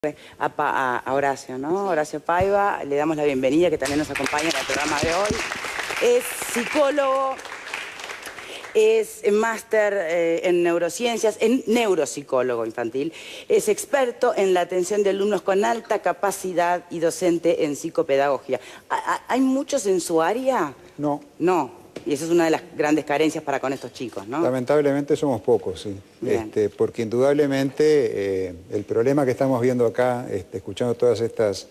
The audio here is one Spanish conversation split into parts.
a Horacio, ¿no? Horacio Paiva, le damos la bienvenida, que también nos acompaña en el programa de hoy. Es psicólogo, es máster en neurociencias, en neuropsicólogo infantil, es experto en la atención de alumnos con alta capacidad y docente en psicopedagogía. ¿Hay muchos en su área? No. No. Y esa es una de las grandes carencias para con estos chicos, ¿no? Lamentablemente somos pocos, sí. Porque indudablemente el problema que estamos viendo acá, escuchando todas estas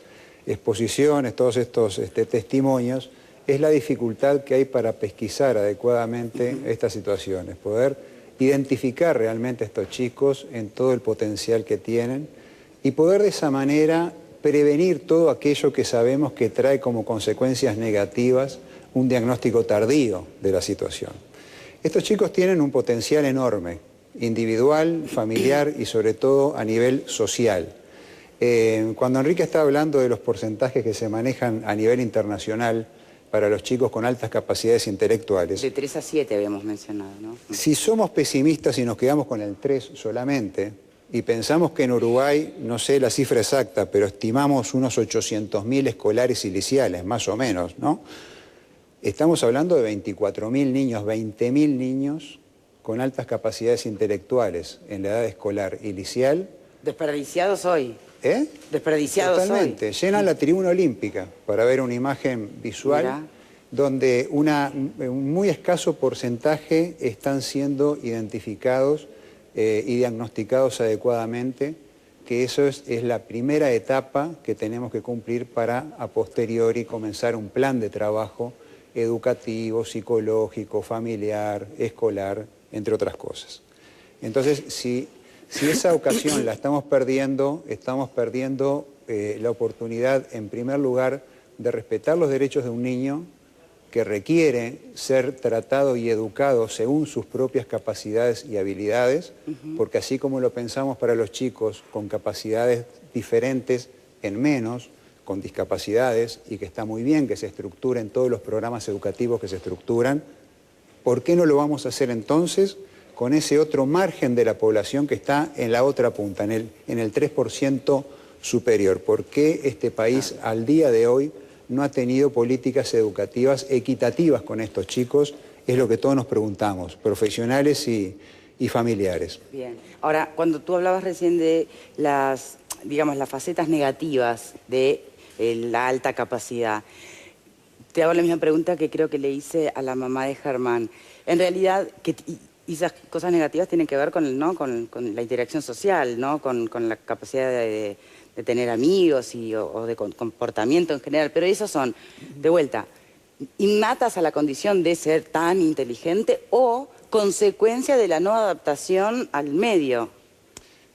exposiciones, todos estos testimonios, es la dificultad que hay para pesquisar adecuadamente estas situaciones, poder identificar realmente a estos chicos en todo el potencial que tienen y poder de esa manera prevenir todo aquello que sabemos que trae como consecuencias negativas un diagnóstico tardío de la situación. Estos chicos tienen un potencial enorme, individual, familiar y sobre todo a nivel social. Cuando Enrique está hablando de los porcentajes que se manejan a nivel internacional para los chicos con altas capacidades intelectuales... De 3 a 7 habíamos mencionado, ¿no? Si somos pesimistas y nos quedamos con el 3 solamente, y pensamos que en Uruguay, no sé la cifra exacta, pero estimamos unos 800.000 escolares y liciales, más o menos, ¿no? Estamos hablando de 24.000 niños, 20.000 niños con altas capacidades intelectuales en la edad escolar y licial. Desperdiciados hoy. ¿Eh? Desperdiciados totalmente. hoy. Llenan la tribuna olímpica para ver una imagen visual. Mirá. Donde un muy escaso porcentaje están siendo identificados y diagnosticados adecuadamente, que eso es la primera etapa que tenemos que cumplir para a posteriori comenzar un plan de trabajo educativo, psicológico, familiar, escolar, entre otras cosas. Entonces, si esa ocasión la estamos perdiendo la oportunidad, en primer lugar, de respetar los derechos de un niño que requiere ser tratado y educado según sus propias capacidades y habilidades, porque así como lo pensamos para los chicos con capacidades diferentes en menos, con discapacidades, y que está muy bien que se estructuren todos los programas educativos que se estructuran, ¿por qué no lo vamos a hacer entonces con ese otro margen de la población que está en la otra punta, en el 3% superior? ¿Por qué este país al día de hoy no ha tenido políticas educativas equitativas con estos chicos? Es lo que todos nos preguntamos, profesionales y familiares. Bien. Ahora, cuando tú hablabas recién de las facetas negativas de la alta capacidad, te hago la misma pregunta que creo que le hice a la mamá de Germán. En realidad, y esas cosas negativas tienen que ver con la interacción social, ¿no? Con la capacidad de tener amigos o de comportamiento en general, pero esos son, de vuelta, innatas a la condición de ser tan inteligente o consecuencia de la no adaptación al medio.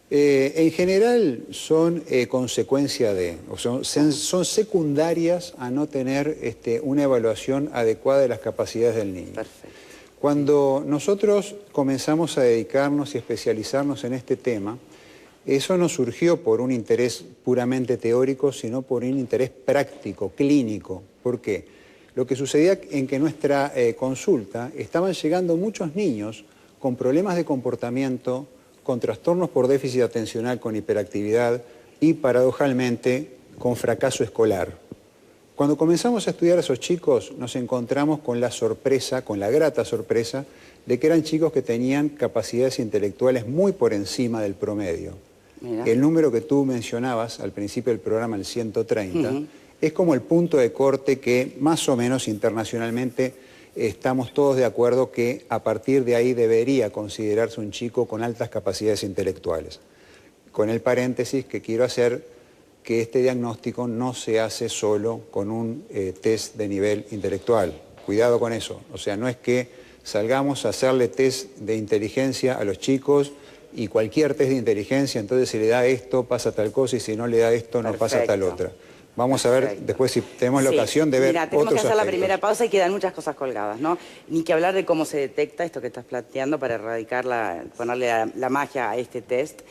En general son consecuencia de, son secundarias a no tener una evaluación adecuada de las capacidades del niño. Perfecto. Cuando nosotros comenzamos a dedicarnos y especializarnos en este tema, eso no surgió por un interés puramente teórico, sino por un interés práctico, clínico. ¿Por qué? Lo que sucedía en que nuestra consulta estaban llegando muchos niños con problemas de comportamiento, con trastornos por déficit atencional, con hiperactividad y, paradojalmente, con fracaso escolar. Cuando comenzamos a estudiar a esos chicos, nos encontramos con la sorpresa, con la grata sorpresa, de que eran chicos que tenían capacidades intelectuales muy por encima del promedio. Mira. El número que tú mencionabas al principio del programa, el 130, es como el punto de corte que más o menos internacionalmente estamos todos de acuerdo que a partir de ahí debería considerarse un chico con altas capacidades intelectuales. Con el paréntesis que quiero hacer que este diagnóstico no se hace solo con un test de nivel intelectual. Cuidado con eso. O sea, no es que salgamos a hacerle test de inteligencia a los chicos y cualquier test de inteligencia, entonces si le da esto pasa tal cosa y si no le da esto no pasa tal otra. Vamos a ver después si tenemos la ocasión de ver otros aspectos. Tenemos que hacer la primera pausa y quedan muchas cosas colgadas, ¿no? Ni que hablar de cómo se detecta esto que estás planteando para erradicar ponerle la magia a este test.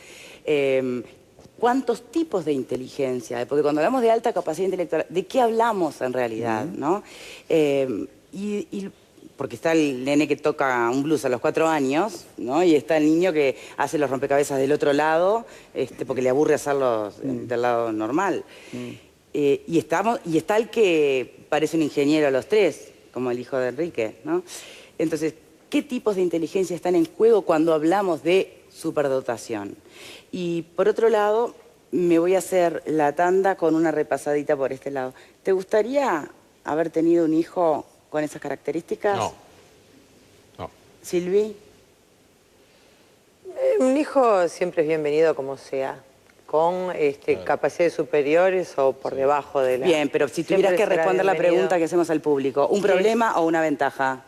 ¿Cuántos tipos de inteligencia? Porque cuando hablamos de alta capacidad intelectual, ¿de qué hablamos en realidad, no? Y porque está el nene que toca un blues a los 4 años, ¿no? Y está el niño que hace los rompecabezas del otro lado, porque le aburre hacerlos del lado normal. Y está el que parece un ingeniero a los 3, como el hijo de Enrique, ¿no? Entonces, ¿qué tipos de inteligencia están en juego cuando hablamos de superdotación? Y por otro lado, me voy a hacer la tanda con una repasadita por este lado. ¿Te gustaría haber tenido un hijo con esas características? No. No. ¿Silvi? Un hijo siempre es bienvenido como sea, con capacidades superiores o por debajo de la... Bien, pero si tuvieras que Siempre será responder la bienvenido. pregunta que hacemos al público, ¿un problema o una ventaja?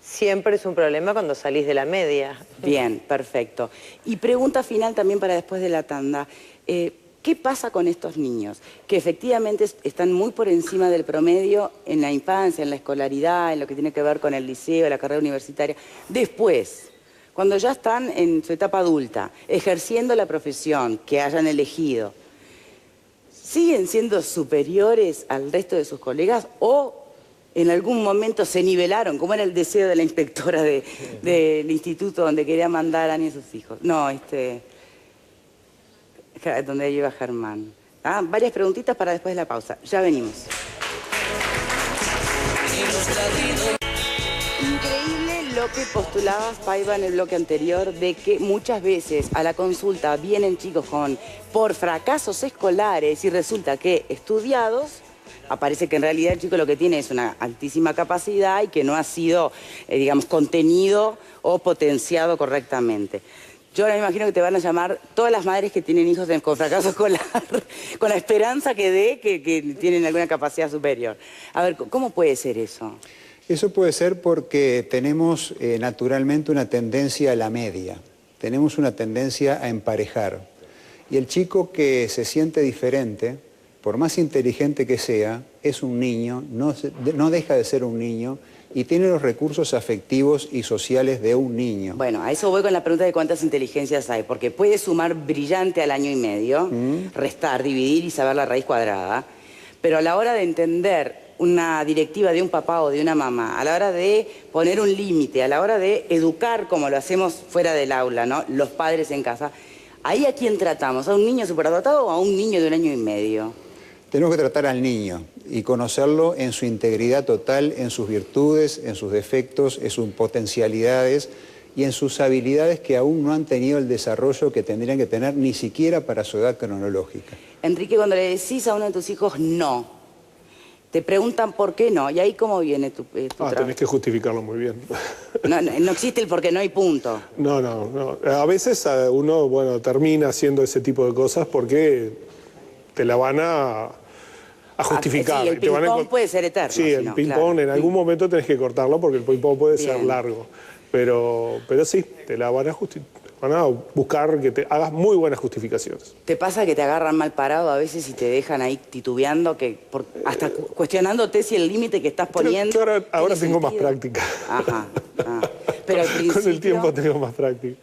Siempre es un problema cuando salís de la media. Bien, perfecto. Y pregunta final también para después de la tanda. ¿Qué pasa con estos niños? Que efectivamente están muy por encima del promedio en la infancia, en la escolaridad, en lo que tiene que ver con el liceo, la carrera universitaria. Después, cuando ya están en su etapa adulta, ejerciendo la profesión que hayan elegido, ¿siguen siendo superiores al resto de sus colegas o en algún momento se nivelaron, como era el deseo de la inspectora del instituto donde quería mandar a Ani y a sus hijos? No, donde iba Germán. Varias preguntitas para después de la pausa. Ya venimos. Increíble lo que postulabas, Paiva, en el bloque anterior, de que muchas veces a la consulta vienen chicos por fracasos escolares y resulta que estudiados aparece que en realidad el chico lo que tiene es una altísima capacidad y que no ha sido, digamos, contenido o potenciado correctamente. Yo ahora me imagino que te van a llamar todas las madres que tienen hijos con fracaso escolar, con la esperanza que tienen alguna capacidad superior. A ver, ¿cómo puede ser eso? Eso puede ser porque tenemos naturalmente una tendencia a la media, tenemos una tendencia a emparejar. Y el chico que se siente diferente, por más inteligente que sea, es un niño, no deja de ser un niño y tiene los recursos afectivos y sociales de un niño. Bueno, a eso voy con la pregunta de cuántas inteligencias hay, porque puede sumar brillante al año y medio, restar, dividir y saber la raíz cuadrada, pero a la hora de entender una directiva de un papá o de una mamá, a la hora de poner un límite, a la hora de educar como lo hacemos fuera del aula, ¿no? Los padres en casa, ¿ahí a quién tratamos? ¿A un niño superdotado o a un niño de un año y medio? Tenemos que tratar al niño y conocerlo en su integridad total, en sus virtudes, en sus defectos, en sus potencialidades y en sus habilidades que aún no han tenido el desarrollo que tendrían que tener ni siquiera para su edad cronológica. Enrique, cuando le decís a uno de tus hijos no, te preguntan por qué no, y ahí cómo viene tu trabajo. Tenés que justificarlo muy bien. No existe el por qué no y punto. No. A veces uno, bueno, termina haciendo ese tipo de cosas porque te la van a justificar. Sí, el ping-pong puede ser eterno. Sí, el ping-pong en algún momento tenés que cortarlo porque el ping-pong puede ser largo. Pero sí, te la van a justificar. Van a buscar que te hagas muy buenas justificaciones. ¿Te pasa que te agarran mal parado a veces y te dejan ahí titubeando, hasta cuestionándote si el límite que estás poniendo... Ahora tengo más práctica. Ajá. Pero al principio... Con el tiempo tengo más práctica.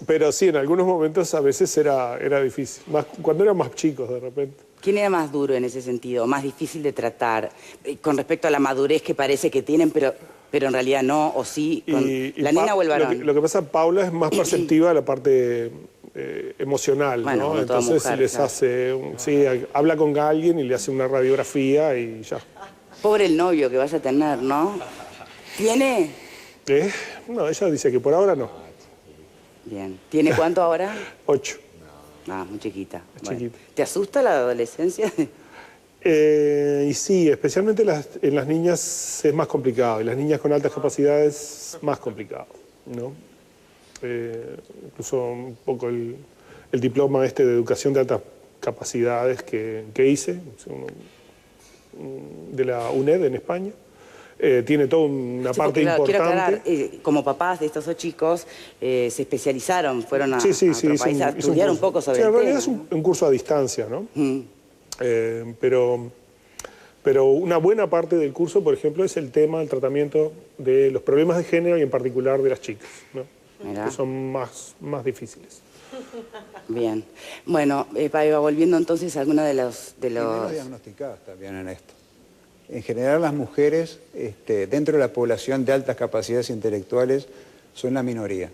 Pero sí, en algunos momentos a veces era difícil. Más cuando eran más chicos, de repente. ¿Quién era más duro en ese sentido? ¿Más difícil de tratar? Con respecto a la madurez que parece que tienen, pero en realidad no, o sí, ¿la nena o el varón? Lo que pasa, Paula es más perceptiva de la parte emocional, bueno, ¿no? Entonces mujer, les claro. hace, habla con alguien y le hace una radiografía y ya. Pobre el novio que vaya a tener, ¿no? ¿Tiene? No, ella dice que por ahora no. Bien. ¿Tiene cuánto ahora? 8. Muy chiquita. Chiquita. ¿Te asusta la adolescencia? Y sí, especialmente en las niñas es más complicado, y las niñas con altas capacidades más complicado, ¿no? Incluso un poco el diploma de educación de altas capacidades que hice, de la UNED en España, tiene toda una parte importante. Quiero aclarar, como papás de estos 2 chicos, se especializaron, fueron a otro país a estudiar un poco sobre el tema. En realidad es un curso a distancia, ¿no? Pero una buena parte del curso, por ejemplo, es el tema del tratamiento de los problemas de género y en particular de las chicas, ¿no? Que son más difíciles. Bien. Bueno, Paiva, volviendo entonces a alguna de los... Y menos diagnosticadas también en esto. En general las mujeres dentro de la población de altas capacidades intelectuales son la minoría.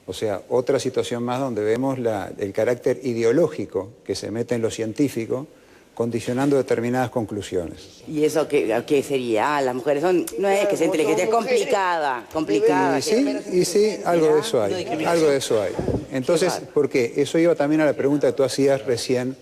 O sea, otra situación más donde vemos el carácter ideológico que se mete en lo científico, condicionando determinadas conclusiones. ¿Y eso qué sería? Ah, las mujeres no es que sea inteligencia, es complicada. Y sí, algo de eso hay, algo de eso hay. Entonces, ¿por qué? Eso iba también a la pregunta que tú hacías recién,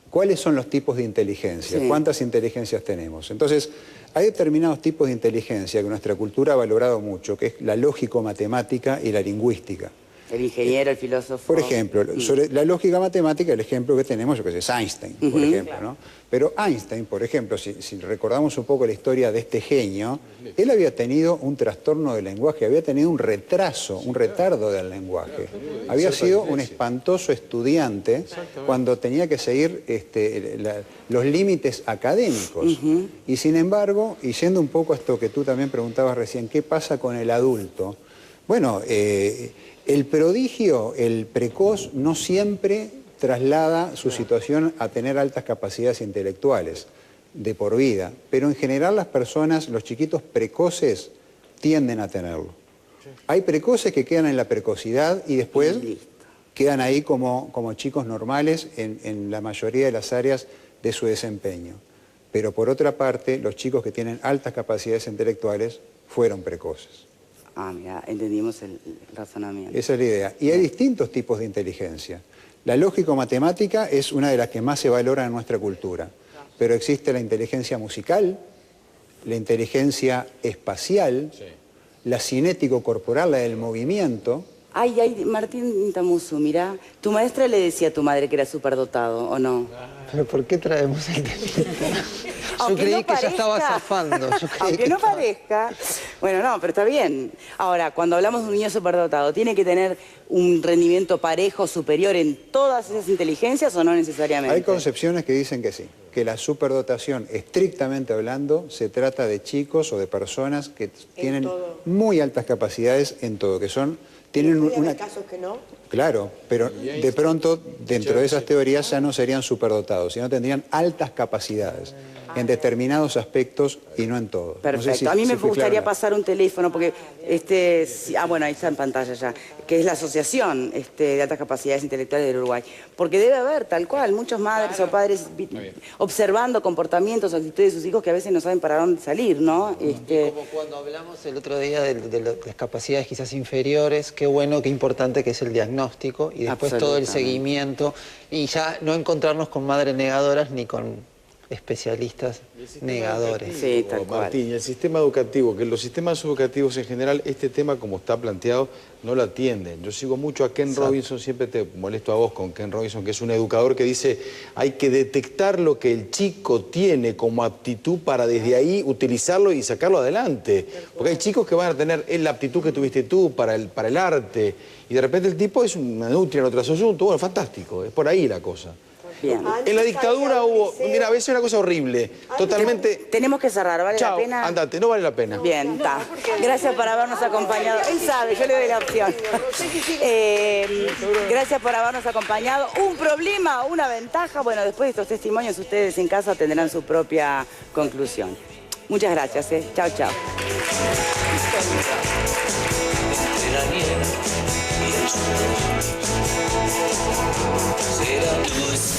¿cuáles son los tipos de inteligencia? Sí. ¿Cuántas inteligencias tenemos? Entonces, hay determinados tipos de inteligencia que nuestra cultura ha valorado mucho, que es la lógico-matemática y la lingüística. El ingeniero, el filósofo. Por ejemplo, sobre la lógica matemática, el ejemplo que tenemos, yo que sé, es Einstein, por ejemplo, ¿no? Pero Einstein, por ejemplo, si recordamos un poco la historia de este genio, él había tenido un trastorno del lenguaje, había tenido un retraso, un retardo del lenguaje. Había sido un espantoso estudiante cuando tenía que seguir los límites académicos. Y sin embargo, y yendo un poco a esto que tú también preguntabas recién, ¿qué pasa con el adulto? Bueno, el prodigio, el precoz, no siempre traslada su situación a tener altas capacidades intelectuales de por vida, pero en general las personas, los chiquitos precoces, tienden a tenerlo. Hay precoces que quedan en la precocidad y después quedan ahí como chicos normales en la mayoría de las áreas de su desempeño. Pero por otra parte, los chicos que tienen altas capacidades intelectuales fueron precoces. Ah, mira, entendimos el razonamiento. Esa es la idea. Y hay distintos tipos de inteligencia. La lógico-matemática es una de las que más se valora en nuestra cultura, pero existe la inteligencia musical, la inteligencia espacial, la cinético-corporal, la del movimiento. Ay, Martín Tamuso, mira, tu maestra le decía a tu madre que era superdotado, ¿o no? ¿Pero por qué traemos el tema? Yo Aunque creí no que ya estaba parezca. zafando. Aunque no parezca. Bueno, no, pero está bien. Ahora, cuando hablamos de un niño superdotado, ¿tiene que tener un rendimiento parejo superior en todas esas inteligencias o no necesariamente? Hay concepciones que dicen que sí, que la superdotación, estrictamente hablando, se trata de chicos o de personas que tienen muy altas capacidades en todo, que son... Tienen una... casos que no? Claro, pero de pronto dentro de esas teorías ya no serían superdotados, sino tendrían altas capacidades en determinados aspectos y no en todos. Perfecto. No sé si- a mí me si fui gustaría clara. pasar un teléfono porque bueno, ahí está en pantalla ya, que es la Asociación de Altas Capacidades Intelectuales del Uruguay. Porque debe haber, tal cual, muchas madres o padres observando comportamientos o actitudes de sus hijos que a veces no saben para dónde salir, ¿no? Como cuando hablamos el otro día de las capacidades quizás inferiores, qué bueno, qué importante que es el diagnóstico y después todo el Absolutamente. seguimiento y ya no encontrarnos con madres negadoras ni con especialistas negadores. Sí, tal cual. Martín, y el sistema educativo, que los sistemas educativos en general, este tema como está planteado, no lo atienden. Yo sigo mucho a Ken Robinson, siempre te molesto a vos con Ken Robinson, que es un educador que dice, hay que detectar lo que el chico tiene como aptitud para desde ahí utilizarlo y sacarlo adelante. Porque hay chicos que van a tener la aptitud que tuviste tú para el arte, y de repente el tipo es una nutria en otro asunto. Bueno, fantástico, es por ahí la cosa. Bien. En la dictadura hubo, mira, a veces una cosa horrible, totalmente... Tenemos que cerrar, ¿vale Chao, la pena? andate, no vale la pena. Bien, está. Gracias por habernos acompañado. Él sabe, yo le doy la opción. Gracias por habernos acompañado. Un problema, una ventaja. Bueno, después de estos testimonios ustedes en casa tendrán su propia conclusión. Muchas gracias. Chao, chao. Será luz.